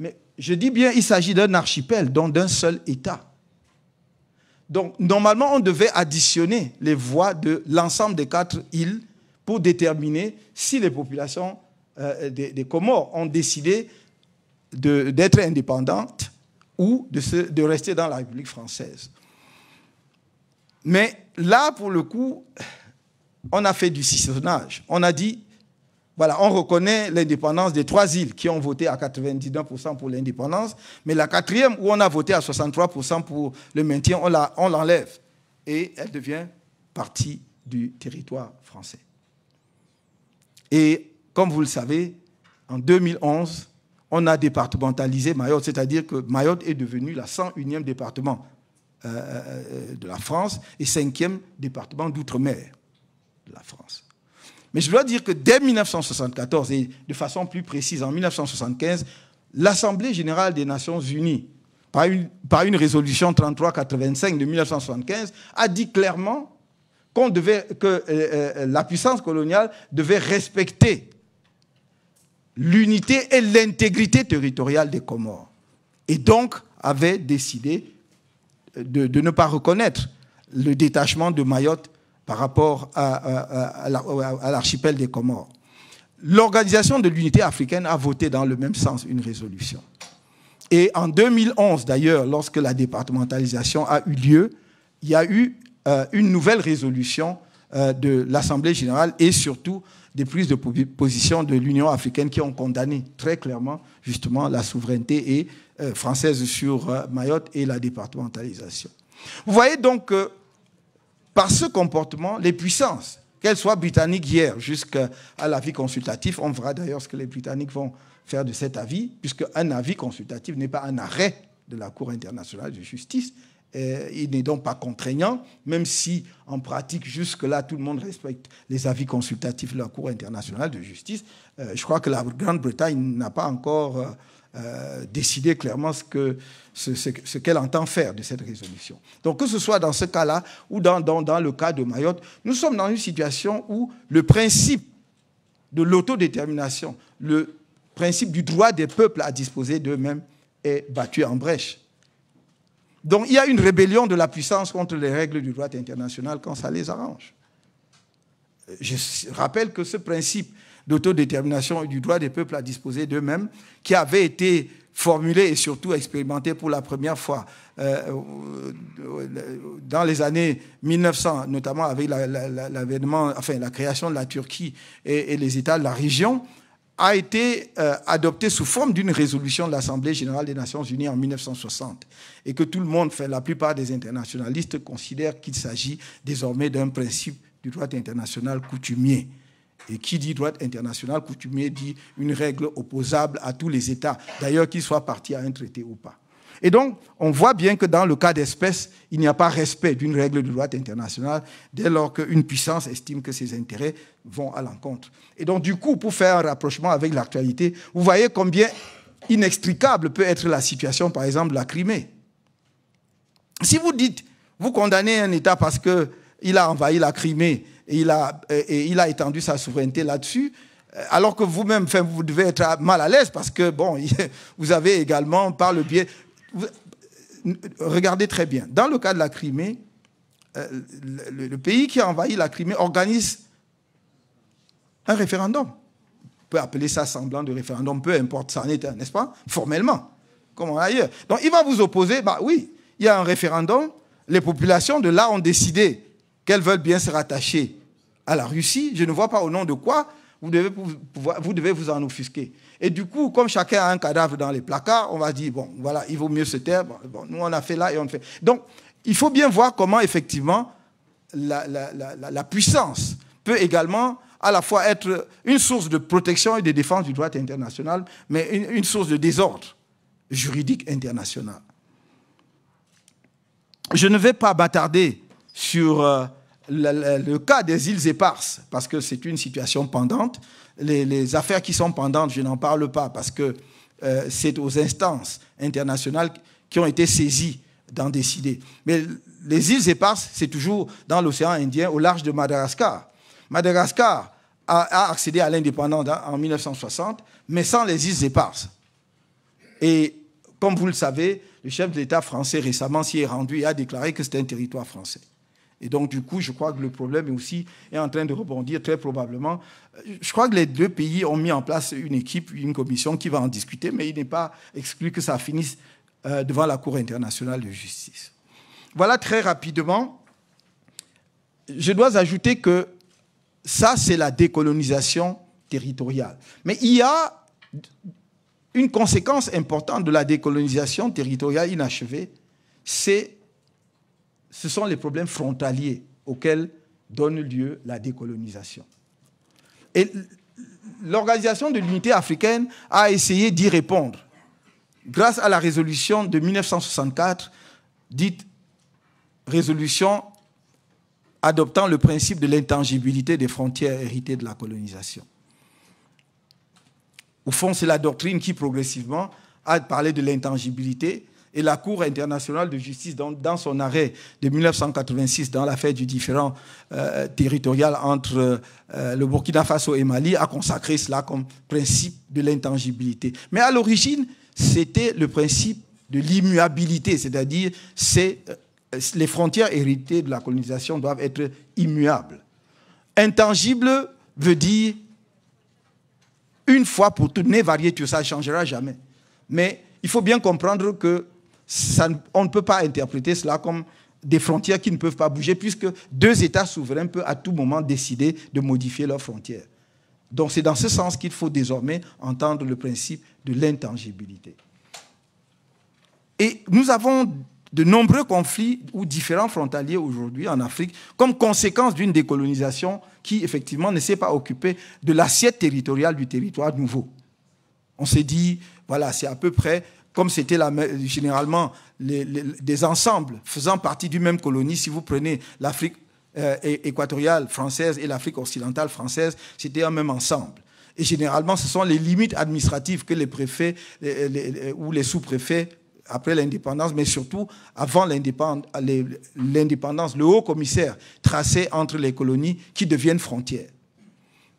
B: Mais je dis bien, il s'agit d'un archipel, donc d'un seul État. Donc, normalement, on devait additionner les voix de l'ensemble des 4 îles pour déterminer si les populations des Comores ont décidé d'être indépendantes ou de rester dans la République française. Mais là, pour le coup, on a fait du sissonnage. On a dit, voilà, on reconnaît l'indépendance des 3 îles qui ont voté à 99% pour l'indépendance, mais la 4e, où on a voté à 63% pour le maintien, on l'enlève. Et elle devient partie du territoire français. Et comme vous le savez, en 2011, on a départementalisé Mayotte, c'est-à-dire que Mayotte est devenu la 101e département de la France et 5e département d'outre-mer de la France. Mais je dois dire que dès 1974, et de façon plus précise en 1975, l'Assemblée générale des Nations unies, par une résolution 3385 de 1975, a dit clairement que la puissance coloniale devait respecter l'unité et l'intégrité territoriale des Comores. Et donc avait décidé de ne pas reconnaître le détachement de Mayotte par rapport à l'archipel des Comores. L'Organisation de l'Unité africaine a voté dans le même sens une résolution. Et en 2011, d'ailleurs, lorsque la départementalisation a eu lieu, il y a eu une nouvelle résolution de l'Assemblée générale et surtout des prises de position de l'Union africaine qui ont condamné très clairement justement la souveraineté française sur Mayotte et la départementalisation. Vous voyez donc que par ce comportement, les puissances, qu'elles soient britanniques hier jusqu'à l'avis consultatif, on verra d'ailleurs ce que les Britanniques vont faire de cet avis, puisque un avis consultatif n'est pas un arrêt de la Cour internationale de justice, il n'est donc pas contraignant, même si en pratique jusque-là tout le monde respecte les avis consultatifs de la Cour internationale de justice. Je crois que la Grande-Bretagne n'a pas encore décidé clairement ce qu'elle entend faire de cette résolution. Donc que ce soit dans ce cas-là ou dans le cas de Mayotte, nous sommes dans une situation où le principe de l'autodétermination, le principe du droit des peuples à disposer d'eux-mêmes est battu en brèche. Donc il y a une rébellion de la puissance contre les règles du droit international quand ça les arrange. Je rappelle que ce principe d'autodétermination et du droit des peuples à disposer d'eux-mêmes, qui avait été formulé et surtout expérimenté pour la première fois dans les années 1900, notamment avec la création de la Turquie et les États de la région, a été adopté sous forme d'une résolution de l'Assemblée générale des Nations unies en 1960 et que tout le monde, la plupart des internationalistes considèrent qu'il s'agit désormais d'un principe du droit international coutumier. Et qui dit droit international coutumier dit une règle opposable à tous les États, d'ailleurs qu'ils soient partis à un traité ou pas. Et donc, on voit bien que dans le cas d'espèce, il n'y a pas respect d'une règle de droit international dès lors qu'une puissance estime que ses intérêts vont à l'encontre. Et donc, du coup, pour faire un rapprochement avec l'actualité, vous voyez combien inextricable peut être la situation, par exemple, de la Crimée. Si vous dites, vous condamnez un État parce qu'il a envahi la Crimée et il a étendu sa souveraineté là-dessus, alors que vous-même, vous devez être mal à l'aise parce que, bon, vous avez également, par le biais... Regardez très bien. Dans le cas de la Crimée, le pays qui a envahi la Crimée organise un référendum. On peut appeler ça semblant de référendum, peu importe, ça en est un, n'est-ce pas? Formellement, comme ailleurs. Donc il va vous opposer, bah oui, il y a un référendum, les populations de là ont décidé qu'elles veulent bien se rattacher à la Russie. Je ne vois pas au nom de quoi vous devez vous en offusquer. Et du coup, comme chacun a un cadavre dans les placards, on va dire, bon, voilà, il vaut mieux se taire. Bon, nous, on a fait là et on fait. Donc, il faut bien voir comment, effectivement, la puissance peut également à la fois être une source de protection et de défense du droit international, mais une source de désordre juridique international. Je ne vais pas m'attarder sur le cas des îles éparses, parce que c'est une situation pendante. Les affaires qui sont pendantes, je n'en parle pas, parce que c'est aux instances internationales qui ont été saisies d'en décider. Mais les îles éparses, c'est toujours dans l'océan Indien, au large de Madagascar. Madagascar a accédé à l'indépendance en 1960, mais sans les îles éparses. Et comme vous le savez, le chef de l'État français récemment s'y est rendu et a déclaré que c'était un territoire français. Et donc, du coup, je crois que le problème est en train de rebondir très probablement. Je crois que les deux pays ont mis en place une équipe, une commission qui va en discuter, mais il n'est pas exclu que ça finisse devant la Cour internationale de justice. Voilà très rapidement. Je dois ajouter que ça, c'est la décolonisation territoriale. Mais il y a une conséquence importante de la décolonisation territoriale inachevée, ce sont les problèmes frontaliers auxquels donne lieu la décolonisation. Et l'Organisation de l'Unité africaine a essayé d'y répondre grâce à la résolution de 1964, dite résolution adoptant le principe de l'intangibilité des frontières héritées de la colonisation. Au fond, c'est la doctrine qui, progressivement, a parlé de l'intangibilité. Et la Cour internationale de justice, dans son arrêt de 1986, dans l'affaire du différend territorial entre le Burkina Faso et Mali, a consacré cela comme principe de l'intangibilité. Mais à l'origine, c'était le principe de l'immuabilité, c'est-à-dire les frontières héritées de la colonisation doivent être immuables. Intangible veut dire une fois pour toutes, ne varier, ça ne changera jamais. Mais il faut bien comprendre que on ne peut pas interpréter cela comme des frontières qui ne peuvent pas bouger, puisque deux États souverains peuvent à tout moment décider de modifier leurs frontières. Donc c'est dans ce sens qu'il faut désormais entendre le principe de l'intangibilité. Et nous avons de nombreux conflits ou différents frontaliers aujourd'hui en Afrique comme conséquence d'une décolonisation qui, effectivement, ne s'est pas occupée de l'assiette territoriale du territoire nouveau. On s'est dit, voilà, c'est à peu près comme c'était généralement des ensembles faisant partie d'une même colonie. Si vous prenez l'Afrique équatoriale française et l'Afrique occidentale française, c'était un même ensemble. Et généralement, ce sont les limites administratives que les préfets ou les sous-préfets, après l'indépendance, mais surtout avant l'indépendance, le haut commissaire traçait entre les colonies qui deviennent frontières.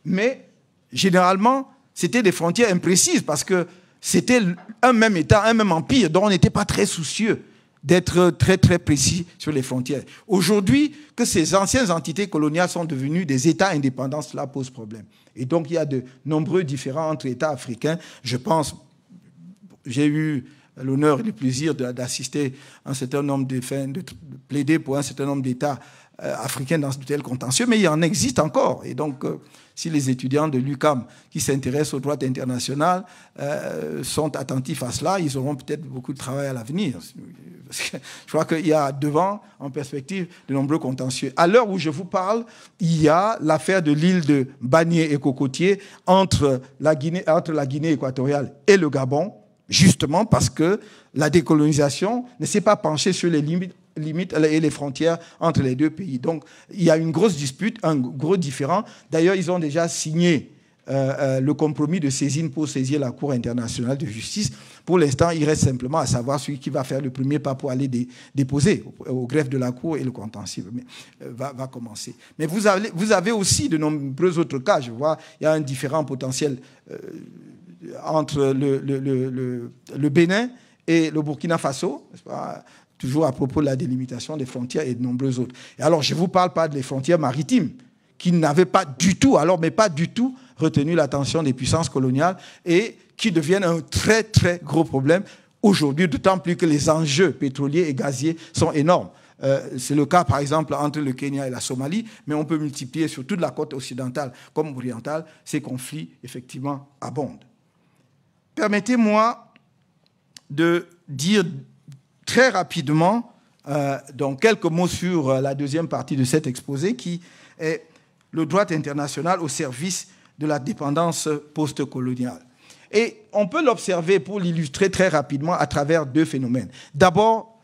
B: Mais généralement, c'était des frontières imprécises parce que c'était un même État, un même empire, dont on n'était pas très soucieux d'être très très précis sur les frontières. Aujourd'hui, que ces anciennes entités coloniales sont devenues des États indépendants, cela pose problème. Et donc il y a de nombreux différends entre États africains. Je pense, j'ai eu l'honneur et le plaisir d'assister à un certain nombre de plaider pour un certain nombre d'États africains dans de tels contentieux, mais il en existe encore. Et donc, si les étudiants de l'UQAM qui s'intéressent au droit international sont attentifs à cela, ils auront peut-être beaucoup de travail à l'avenir. Je crois qu'il y a devant, en perspective, de nombreux contentieux. À l'heure où je vous parle, il y a l'affaire de l'île de Banier et Cocotier entre la Guinée équatoriale et le Gabon, justement parce que la décolonisation ne s'est pas penchée sur les limites et les frontières entre les deux pays. Donc, il y a une grosse dispute, un gros différend. D'ailleurs, ils ont déjà signé le compromis de saisine pour saisir la Cour internationale de justice. Pour l'instant, il reste simplement à savoir celui qui va faire le premier pas pour aller déposer au greffe de la Cour, et le contentieux va commencer. Mais vous avez aussi de nombreux autres cas. Je vois, il y a un différend potentiel entre le Bénin et le Burkina Faso, n'est-ce pas, toujours à propos de la délimitation des frontières et de nombreux autres. Et alors, je ne vous parle pas des frontières maritimes, qui n'avaient pas du tout, retenu l'attention des puissances coloniales et qui deviennent un très, très gros problème aujourd'hui, d'autant plus que les enjeux pétroliers et gaziers sont énormes. C'est le cas, par exemple, entre le Kenya et la Somalie, mais on peut multiplier sur toute la côte occidentale comme orientale. Ces conflits, effectivement, abondent. Permettez-moi de dire très rapidement donc quelques mots sur la deuxième partie de cet exposé, qui est le droit international au service de la dépendance post-coloniale. Et on peut l'observer, pour l'illustrer très rapidement, à travers deux phénomènes. D'abord,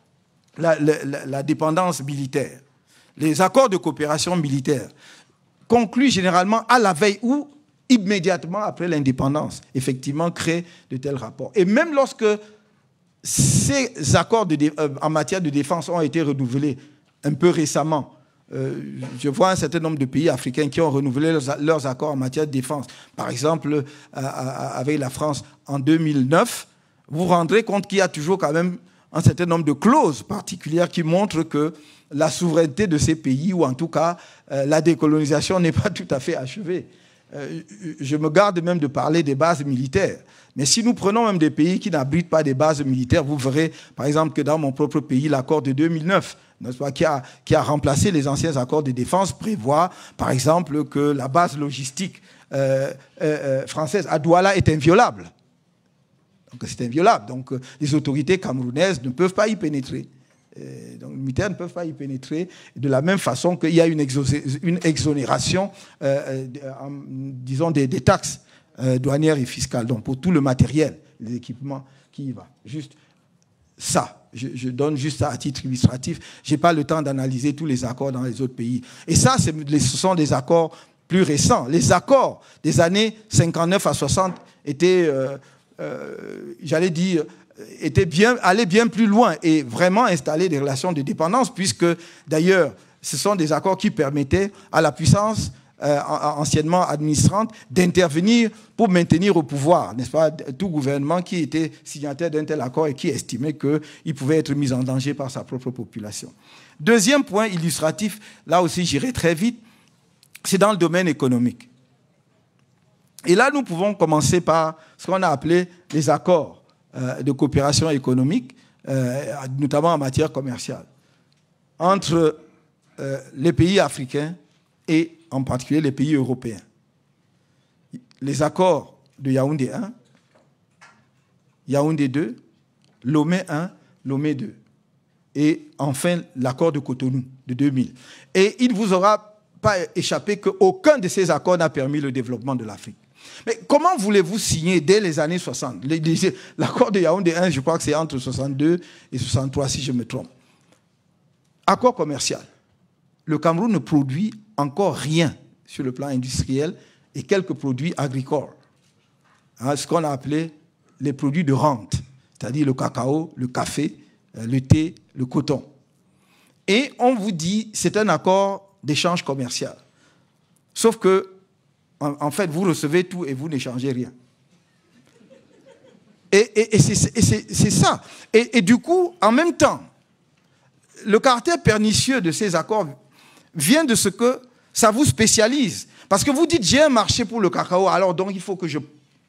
B: la dépendance militaire. Les accords de coopération militaire conclus généralement à la veille ou immédiatement après l'indépendance, effectivement, créent de tels rapports. Et même lorsque ces accords en matière de défense ont été renouvelés un peu récemment, je vois un certain nombre de pays africains qui ont renouvelé leurs accords en matière de défense. Par exemple, avec la France en 2009, vous vous rendrez compte qu'il y a toujours quand même un certain nombre de clauses particulières qui montrent que la souveraineté de ces pays, ou en tout cas la décolonisation, n'est pas tout à fait achevée. Je me garde même de parler des bases militaires. Mais si nous prenons même des pays qui n'abritent pas des bases militaires, vous verrez, par exemple, que dans mon propre pays, l'accord de 2009, n'est-ce pas, qui a remplacé les anciens accords de défense, prévoit, par exemple, que la base logistique française à Douala est inviolable. Donc c'est inviolable. Donc les autorités camerounaises ne peuvent pas y pénétrer. Donc les militaires ne peuvent pas y pénétrer, de la même façon qu'il y a une exonération, disons, des taxes douanières et fiscales, donc pour tout le matériel, les équipements qui y va. Juste ça, je donne juste ça à titre illustratif. Je n'ai pas le temps d'analyser tous les accords dans les autres pays. Et ça, ce sont des accords plus récents. Les accords des années 59 à 60 étaient, j'allais dire, allaient bien plus loin et vraiment installer des relations de dépendance, puisque d'ailleurs, ce sont des accords qui permettaient à la puissance anciennement administrante d'intervenir pour maintenir au pouvoir, n'est-ce pas, tout gouvernement qui était signataire d'un tel accord et qui estimait qu'il pouvait être mis en danger par sa propre population. Deuxième point illustratif, là aussi j'irai très vite, c'est dans le domaine économique. Et là, nous pouvons commencer par ce qu'on a appelé les accords de coopération économique, notamment en matière commerciale, entre les pays africains et en particulier les pays européens. Les accords de Yaoundé 1, Yaoundé 2, Lomé 1, Lomé 2. Et enfin, l'accord de Cotonou de 2000. Et il ne vous aura pas échappé qu'aucun de ces accords n'a permis le développement de l'Afrique. Mais comment voulez-vous signer dès les années 60 ? L'accord de Yaoundé 1, je crois que c'est entre 62 et 63, si je me trompe. Accord commercial. Le Cameroun ne produit encore rien sur le plan industriel et quelques produits agricoles. Ce qu'on a appelé les produits de rente, c'est-à-dire le cacao, le café, le thé, le coton. Et on vous dit c'est un accord d'échange commercial. Sauf que, en fait, vous recevez tout et vous n'échangez rien. Et c'est ça. Et du coup, en même temps, le caractère pernicieux de ces accords vient de ce que ça vous spécialise. Parce que vous dites, j'ai un marché pour le cacao, alors donc il faut que je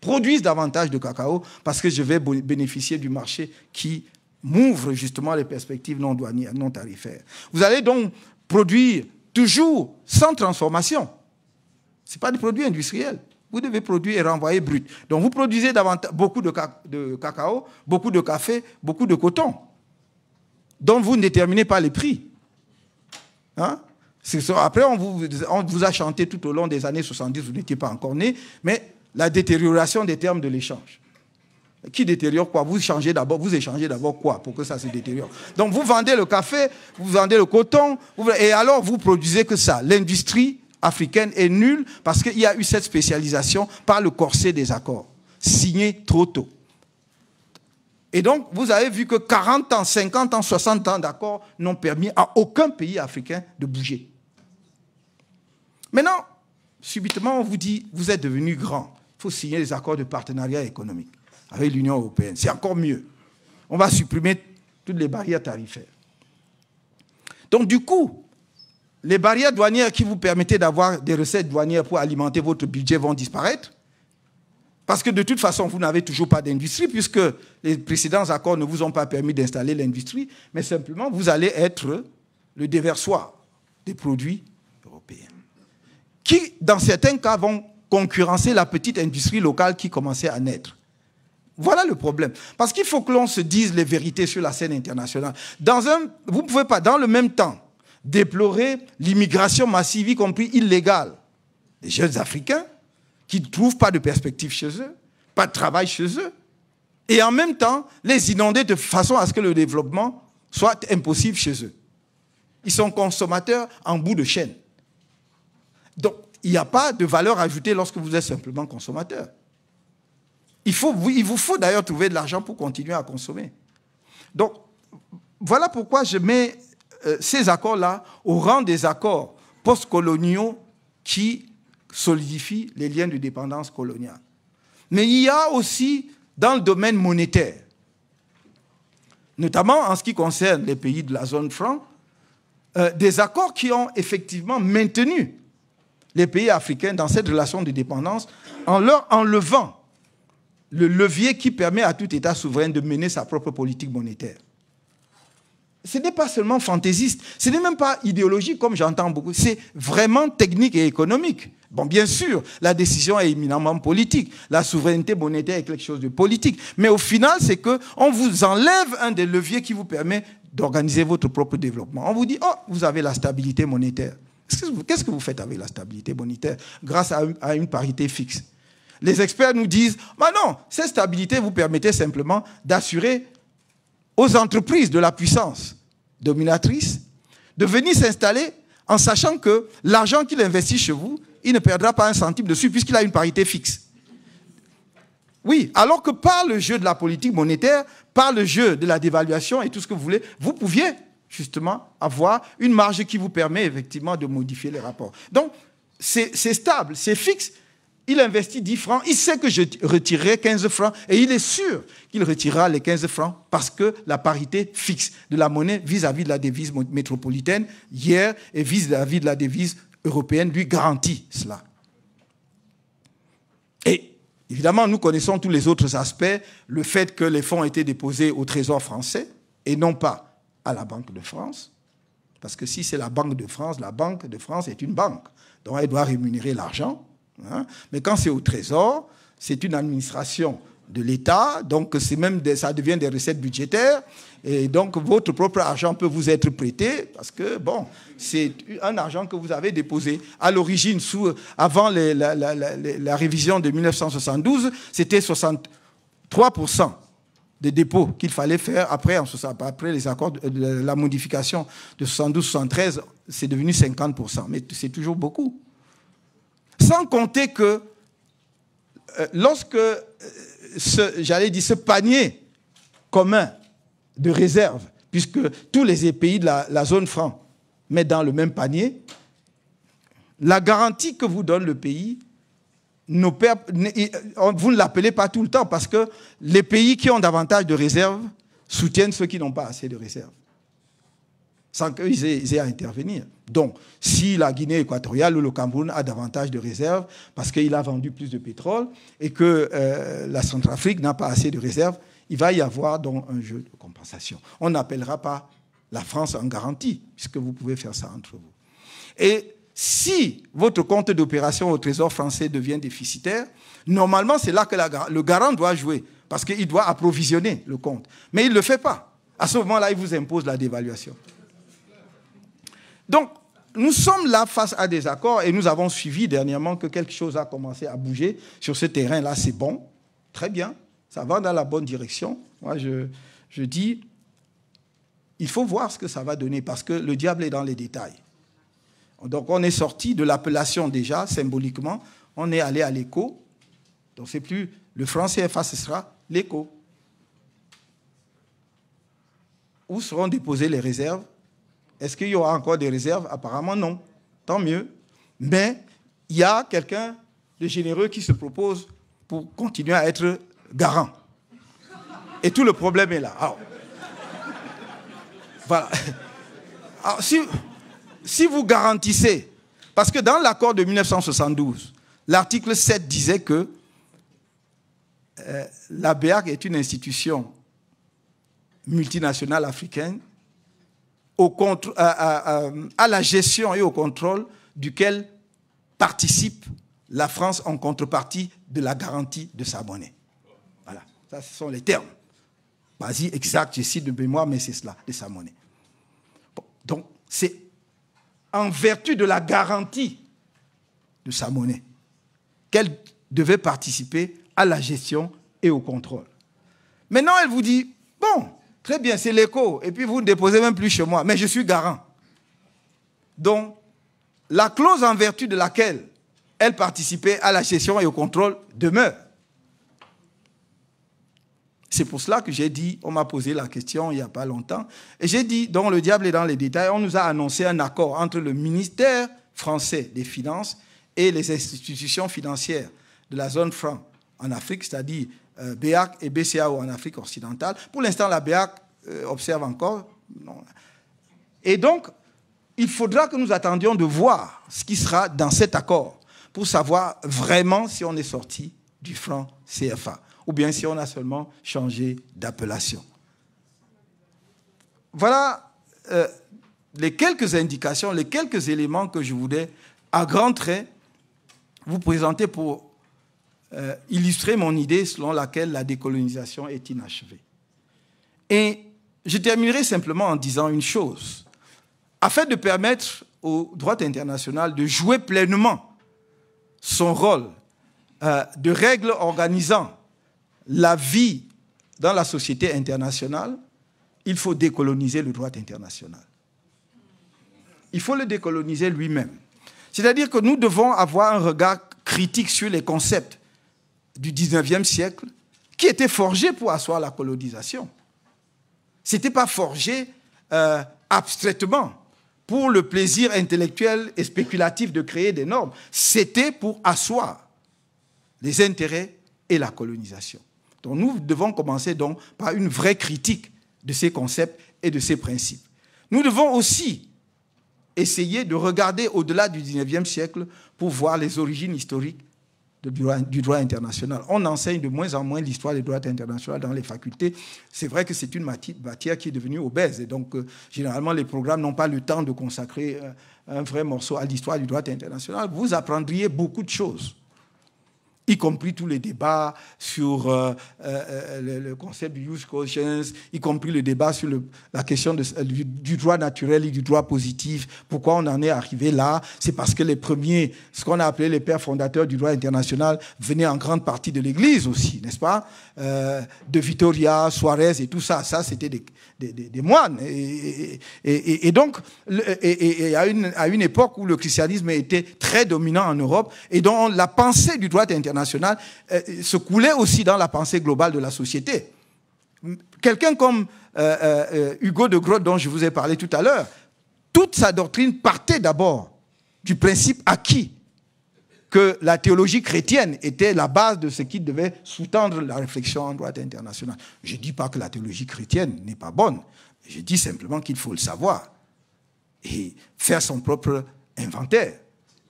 B: produise davantage de cacao parce que je vais bénéficier du marché qui m'ouvre justement les perspectives non douanières, non tarifaires. Vous allez donc produire toujours sans transformation. Ce n'est pas des produits industriels. Vous devez produire et renvoyer brut. Donc vous produisez beaucoup de cacao, beaucoup de café, beaucoup de coton. Donc vous ne déterminez pas les prix. Hein? Après, on vous a chanté tout au long des années 70, vous n'étiez pas encore né, mais la détérioration des termes de l'échange. Qui détériore quoi? Vous échangez d'abord quoi pour que ça se détériore? Donc vous vendez le café, vous vendez le coton, et alors vous produisez que ça. L'industrie africaine est nulle parce qu'il y a eu cette spécialisation par le corset des accords, signés trop tôt. Et donc, vous avez vu que 40 ans, 50 ans, 60 ans d'accords n'ont permis à aucun pays africain de bouger. Maintenant, subitement, on vous dit, vous êtes devenu grand. Il faut signer des accords de partenariat économique avec l'Union européenne. C'est encore mieux. On va supprimer toutes les barrières tarifaires. Donc, du coup, les barrières douanières qui vous permettaient d'avoir des recettes douanières pour alimenter votre budget vont disparaître. Parce que de toute façon, vous n'avez toujours pas d'industrie, puisque les précédents accords ne vous ont pas permis d'installer l'industrie, mais simplement, vous allez être le déversoir des produits européens, qui, dans certains cas, vont concurrencer la petite industrie locale qui commençait à naître. Voilà le problème. Parce qu'il faut que l'on se dise les vérités sur la scène internationale. Vous ne pouvez pas, dans le même temps, déplorer l'immigration massive, y compris illégale, des jeunes Africains, qui ne trouvent pas de perspective chez eux, pas de travail chez eux, et en même temps les inonder de façon à ce que le développement soit impossible chez eux. Ils sont consommateurs en bout de chaîne. Donc, il n'y a pas de valeur ajoutée lorsque vous êtes simplement consommateur. Il vous faut d'ailleurs trouver de l'argent pour continuer à consommer. Donc, voilà pourquoi je mets ces accords-là au rang des accords postcoloniaux qui solidifie les liens de dépendance coloniale. Mais il y a aussi, dans le domaine monétaire, notamment en ce qui concerne les pays de la zone franc, des accords qui ont effectivement maintenu les pays africains dans cette relation de dépendance en leur enlevant le levier qui permet à tout État souverain de mener sa propre politique monétaire. Ce n'est pas seulement fantaisiste, ce n'est même pas idéologique comme j'entends beaucoup, c'est vraiment technique et économique. Bon, bien sûr, la décision est éminemment politique, la souveraineté monétaire est quelque chose de politique, mais au final, c'est qu'on vous enlève un des leviers qui vous permet d'organiser votre propre développement. On vous dit, oh, vous avez la stabilité monétaire. Qu'est-ce que vous faites avec la stabilité monétaire grâce à une parité fixe? Les experts nous disent, bah non, cette stabilité vous permettait simplement d'assurer aux entreprises de la puissance dominatrice de venir s'installer en sachant que l'argent qu'il investit chez vous, il ne perdra pas un centime dessus puisqu'il a une parité fixe. Oui, alors que par le jeu de la politique monétaire, par le jeu de la dévaluation et tout ce que vous voulez, vous pouviez justement avoir une marge qui vous permet effectivement de modifier les rapports. Donc, c'est stable, c'est fixe. Il investit 10 francs, il sait que je retirerai 15 francs et il est sûr qu'il retirera les 15 francs parce que la parité fixe de la monnaie vis-à-vis de la devise métropolitaine hier et vis-à-vis de la devise européenne lui garantit cela. Et évidemment, nous connaissons tous les autres aspects, le fait que les fonds ont été déposés au Trésor français et non pas à la Banque de France, parce que si c'est la Banque de France est une banque, donc elle doit rémunérer l'argent. Hein? Mais quand c'est au Trésor, c'est une administration de l'État, donc ça devient des recettes budgétaires, et donc votre propre argent peut vous être prêté, parce que bon, c'est un argent que vous avez déposé. À l'origine, avant la révision de 1972, c'était 63% des dépôts qu'il fallait faire après les accords, la modification de 72-73, c'est devenu 50%, mais c'est toujours beaucoup. Sans compter que lorsque ce panier commun de réserve, puisque tous les pays de la zone franc mettent dans le même panier, la garantie que vous donne le pays, vous ne l'appelez pas tout le temps parce que les pays qui ont davantage de réserves soutiennent ceux qui n'ont pas assez de réserves, sans qu'ils aient à intervenir. Donc, si la Guinée équatoriale ou le Cameroun a davantage de réserves parce qu'il a vendu plus de pétrole et que la Centrafrique n'a pas assez de réserves, il va y avoir donc un jeu de compensation. On n'appellera pas la France en garantie, puisque vous pouvez faire ça entre vous. Et si votre compte d'opération au Trésor français devient déficitaire, normalement, c'est là que le garant doit jouer, parce qu'il doit approvisionner le compte. Mais il ne le fait pas. À ce moment-là, il vous impose la dévaluation. Donc, nous sommes là face à des accords et nous avons suivi dernièrement que quelque chose a commencé à bouger sur ce terrain-là. C'est bon, très bien, ça va dans la bonne direction. Moi, je dis, il faut voir ce que ça va donner parce que le diable est dans les détails. Donc, on est sorti de l'appellation déjà, symboliquement, on est allé à l'écho. Donc, c'est plus le franc CFA, ce sera l'écho. Où seront déposées les réserves? Est-ce qu'il y aura encore des réserves? Apparemment, non. Tant mieux. Mais il y a quelqu'un de généreux qui se propose pour continuer à être garant. Et tout le problème est là. Alors, voilà. Alors, si vous garantissez, parce que dans l'accord de 1972, l'article 7 disait que la BEAC est une institution multinationale africaine à la gestion et au contrôle duquel participe la France en contrepartie de la garantie de sa monnaie. Voilà, ça ce sont les termes. Vas-y, exact, je cite de mémoire, mais c'est cela, de sa monnaie. Bon, donc, c'est en vertu de la garantie de sa monnaie qu'elle devait participer à la gestion et au contrôle. Maintenant, elle vous dit, bon, très bien, c'est l'écho, et puis vous ne déposez même plus chez moi, mais je suis garant. Donc, la clause en vertu de laquelle elle participait à la gestion et au contrôle demeure. C'est pour cela que j'ai dit, on m'a posé la question il n'y a pas longtemps, et j'ai dit, donc le diable est dans les détails, on nous a annoncé un accord entre le ministère français des Finances et les institutions financières de la zone franc en Afrique, c'est-à-dire BEAC et BCAO en Afrique occidentale. Pour l'instant, la BEAC observe encore. Non. Et donc, il faudra que nous attendions de voir ce qui sera dans cet accord pour savoir vraiment si on est sorti du franc CFA ou bien si on a seulement changé d'appellation. Voilà les quelques indications, les quelques éléments que je voulais, à grands traits, vous présenter pour illustrer mon idée selon laquelle la décolonisation est inachevée. Et je terminerai simplement en disant une chose. Afin de permettre au droit international de jouer pleinement son rôle de règle organisant la vie dans la société internationale, il faut décoloniser le droit international. Il faut le décoloniser lui-même. C'est-à-dire que nous devons avoir un regard critique sur les concepts du 19e siècle qui étaient forgés pour asseoir la colonisation. Ce n'était pas forgé abstraitement pour le plaisir intellectuel et spéculatif de créer des normes. C'était pour asseoir les intérêts et la colonisation. Donc nous devons commencer donc par une vraie critique de ces concepts et de ces principes. Nous devons aussi essayer de regarder au-delà du 19e siècle pour voir les origines historiques du droit international. On enseigne de moins en moins l'histoire du droit international dans les facultés. C'est vrai que c'est une matière qui est devenue obèse. Et donc, généralement, les programmes n'ont pas le temps de consacrer un vrai morceau à l'histoire du droit international. Vous apprendriez beaucoup de choses, y compris tous les débats sur le concept du jus cogens, y compris le débat sur la question du droit naturel et du droit positif. Pourquoi on en est arrivé là? C'est parce que les premiers, ce qu'on a appelé les pères fondateurs du droit international, venaient en grande partie de l'Église aussi, n'est-ce pas? De Vitoria, Suarez et tout ça. Ça, c'était des moines. Et donc, à une époque où le christianisme était très dominant en Europe et dont la pensée du droit international se coulait aussi dans la pensée globale de la société. Quelqu'un comme Hugo de Groot, dont je vous ai parlé tout à l'heure, toute sa doctrine partait d'abord du principe acquis que la théologie chrétienne était la base de ce qui devait sous-tendre la réflexion en droit international. Je ne dis pas que la théologie chrétienne n'est pas bonne, je dis simplement qu'il faut le savoir et faire son propre inventaire,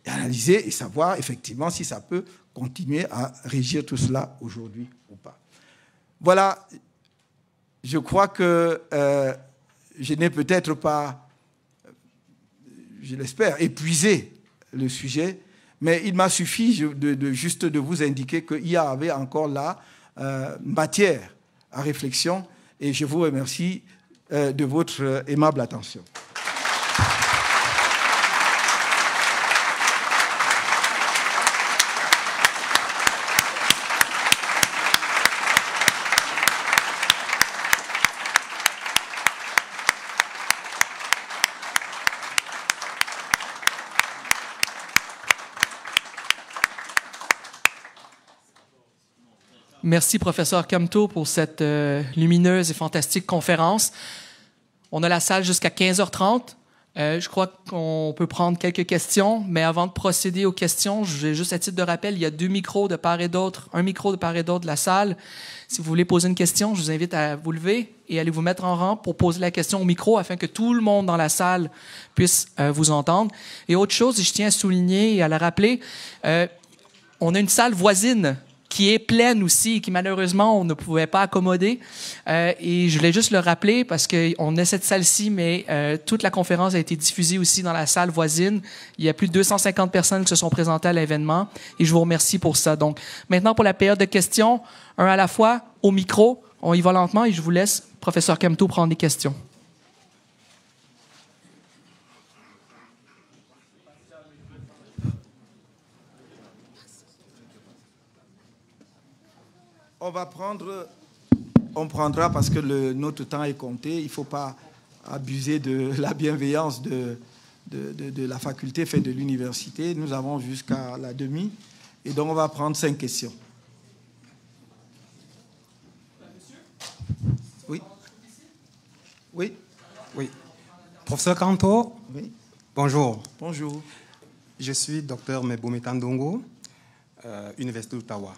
B: et analyser et savoir effectivement si ça peut continuer à régir tout cela aujourd'hui ou pas. Voilà, je crois que je n'ai peut-être pas, je l'espère, épuisé le sujet, mais il m'a suffi juste de vous indiquer qu'il y avait encore là matière à réflexion, et je vous remercie de votre aimable attention.
D: Merci, professeur Camteau, pour cette lumineuse et fantastique conférence. On a la salle jusqu'à 15h30. Je crois qu'on peut prendre quelques questions, mais avant de procéder aux questions, j'ai juste à titre de rappel, il y a 2 micros de part et d'autre, un micro de part et d'autre de la salle. Si vous voulez poser une question, je vous invite à vous lever et aller vous mettre en rang pour poser la question au micro afin que tout le monde dans la salle puisse vous entendre. Et autre chose, je tiens à souligner et à la rappeler, on a une salle voisine qui est pleine aussi, qui malheureusement on ne pouvait pas accommoder. Et je voulais juste le rappeler parce qu'on a cette salle-ci, mais toute la conférence a été diffusée aussi dans la salle voisine. Il y a plus de 250 personnes qui se sont présentées à l'événement et je vous remercie pour ça. Donc maintenant pour la période de questions, un à la fois, au micro, on y va lentement et je vous laisse, professeur Camteau, prendre des questions.
B: On prendra parce que notre temps est compté. Il ne faut pas abuser de la bienveillance de la faculté, fait de l'université. Nous avons jusqu'à la demi. Et donc, on va prendre 5 questions. Oui. Oui.
E: Oui. Professeur Camteau.
B: Oui.
E: Bonjour.
B: Bonjour.
E: Je suis docteur Meboumeta Ndongo, Université d'Ottawa.